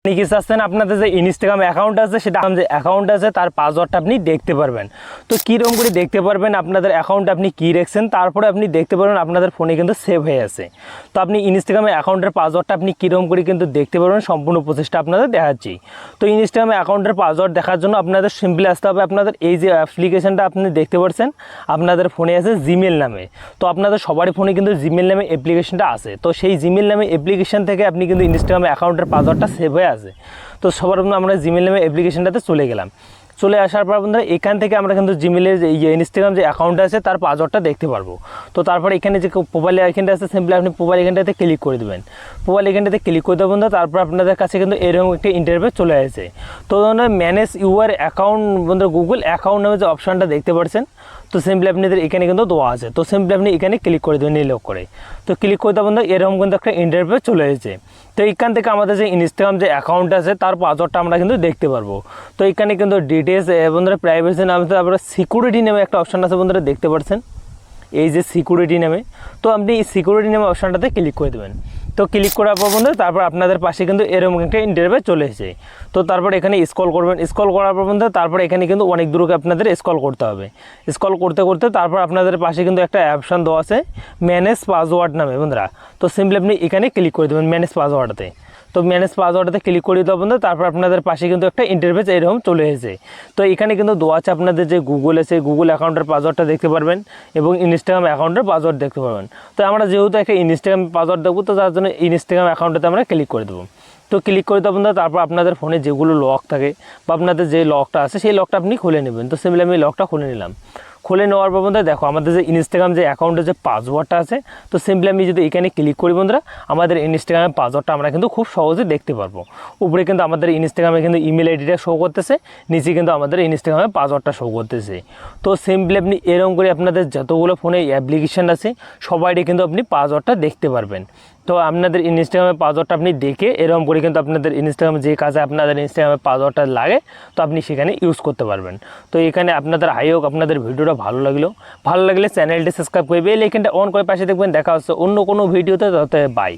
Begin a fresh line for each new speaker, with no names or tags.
কি চাচ্ছেন আপনাদের যে ইনস্টাগ্রাম অ্যাকাউন্ট আছে সেটা যে অ্যাকাউন্ট আছে তার পাসওয়ার্ডটা আপনি দেখতে পারবেন। তো কীরকম করে দেখতে পারবেন আপনাদের অ্যাকাউন্ট আপনি কী রেখেছেন, তারপরে আপনি দেখতে পারবেন আপনাদের ফোনে কিন্তু সেভ হয়ে আছে। তো আপনি ইনস্টাগ্রামে অ্যাকাউন্টের পাসওয়ার্ডটা আপনি কীরকম করে কিন্তু দেখতে পারবেন সম্পূর্ণ প্রসেসটা আপনাদের দেখাচ্ছি। তো ইনস্টাগ্রামে অ্যাকাউন্টের পাসওয়ার্ড দেখার জন্য আপনাদের সিম্পলি আসতে হবে আপনাদের এই যে অ্যাপ্লিকেশনটা আপনি দেখতে পাচ্ছেন আপনাদের ফোনে আছে জিমেল নামে। তো আপনাদের সবারই ফোনে কিন্তু জিমেল নামে অ্যাপ্লিকেশনটা আছে। তো সেই জিমেল নামে অ্যাপ্লিকেশন থেকে আপনি কিন্তু ইনস্টাগ্রামে অ্যাকাউন্টের পাসওয়ার্ডটা সেভ হয়ে আছে। তো সবার প্রথমে আমরা জিমেল নামে অ্যাপ্লিকেশনটাতে চলে গেলাম। চলে আসার পর বন্ধুরা এখান থেকে আমরা কিন্তু জিমেলের ইনস্টাগ্রাম যে অ্যাকাউন্ট আছে তার পাসওয়ার্ডটা দেখতে পারবো। তো তারপরে এখানে যে প্রোফাইল এখানটা আছে সিম্পলি আপনি প্রোফাইল এখানটাতে ক্লিক করে দেবেন। প্রোফাইল এখানটাতে ক্লিক করে দেবেন বন্ধুরা। তারপর আপনাদের কাছে কিন্তু এরকম একটা ইন্টারফেস চলে আসে। তো ম্যানেজ ইউর অ্যাকাউন্ট বন্ধুরা গুগল অ্যাকাউন্ট নামে যে অপশানটা দেখতে পাচ্ছেন, তো সিম্পলি আপনাদের এখানে কিন্তু দেওয়া আছে। তো সিম্পলি আপনি এখানে ক্লিক করে দেবেন নিলক করে। তো ক্লিক করে দেবেন বন্ধুরা এরকম কিন্তু একটা ইন্টারফেস চলে এসেছে। তো এখান থেকে আমাদের যে ইনস্টাগ্রাম যে অ্যাকাউন্ট আছে তার পাসওয়ার্ডটা আমরা কিন্তু দেখতে পারবো। তো এখানে কিন্তু ডিটেলস বন্ধুরা প্রাইভেসি নামে তারপরে সিকিউরিটি নামে একটা অপশান আছে বন্ধুরা দেখতে পাচ্ছেন এই যে সিকিউরিটি নামে। তো আপনি এই সিকিউরিটি নামে অপশানটাতে ক্লিক করে দেবেন। তো ক্লিক করার পর বন্ধুরা তারপর আপনাদের পাশে কিন্তু এরকম একটা ইন্টারফেস চলে এসেছে। তো তারপর এখানে স্ক্রল করবেন। স্ক্রল করার পর বন্ধুরা তারপর এখানে কিন্তু অনেক দূর আপনাদের স্ক্রল করতে হবে। স্ক্রল করতে করতে তারপর আপনাদের পাশে কিন্তু একটা অপশান দেওয়া আছে ম্যানেজ পাসওয়ার্ড নামে বন্ধুরা। তো সিম্পলি আপনি এখানে ক্লিক করে দেবেন ম্যানেজ পাসওয়ার্ডতে। তো ম্যানেজ পাসওয়ার্ডতে ক্লিক করে দেওয়া বন্ধু তারপর আপনাদের পাশে কিন্তু একটা ইন্টারফেস এরকম চলে এসেছে। তো এখানে কিন্তু দেওয়া আছে আপনাদের যে গুগল আছে গুগল অ্যাকাউন্টের পাসওয়ার্ডটা দেখতে পারবেন এবং ইনস্টাগ্রাম অ্যাকাউন্টের পাসওয়ার্ড দেখতে পারবেন। তো আমরা যেহেতু একটা ইনস্টাগ্রাম পাসওয়ার্ড দেবো তো তার জন্য ইনস্টাগ্রাম অ্যাকাউন্টটাতে আমরা ক্লিক করে দেবো। তো ক্লিক করে দেবো বন্ধুরা তারপর আপনাদের ফোনে যেগুলো লক থাকে বা আপনাদের যে লকটা আছে সেই লকটা আপনি খুলে নেবেন। তো সিম্পলি আমি লকটা খুলে নিলাম। খুলে নেওয়ার পর বন্ধুরা দেখো আমাদের যে ইনস্টাগ্রাম যে অ্যাকাউন্টের যে পাসওয়ার্ডটা আছে, তো সিম্পলি আমি যদি এখানে ক্লিক করি বন্ধুরা আমাদের ইনস্টাগ্রামের পাসওয়ার্ডটা আমরা কিন্তু খুব সহজে দেখতে পারবো। উপরে কিন্তু আমাদের ইনস্টাগ্রামে কিন্তু ইমেল আইডিটা শো করতেছে, নিচে কিন্তু আমাদের ইনস্টাগ্রামের পাসওয়ার্ডটা শো করতেছে। তো সিম্পলি আপনি এরকম করে আপনাদের যতগুলো ফোনে অ্যাপ্লিকেশান আছে সবাইটি কিন্তু আপনি পাসওয়ার্ডটা দেখতে পারবেন। তো আপনাদের ইনস্টাগ্রামের পাসওয়ার্ডটা আপনি দেখে এরকম করে কিন্তু আপনাদের ইনস্টাগ্রামে যে কাজে আপনাদের ইনস্টাগ্রামের পাসওয়ার্ডটা লাগে তো আপনি সেখানে ইউজ করতে পারবেন। তো এখানে আপনাদের হোক আপনাদের ভিডিওটা ভালো লাগলে চ্যানেলটি সাবস্ক্রাইব করে বেল আইকনটা অন করে পাশে দেখবেন। দেখা হচ্ছে অন্য কোনো ভিডিওতে। তত বাই।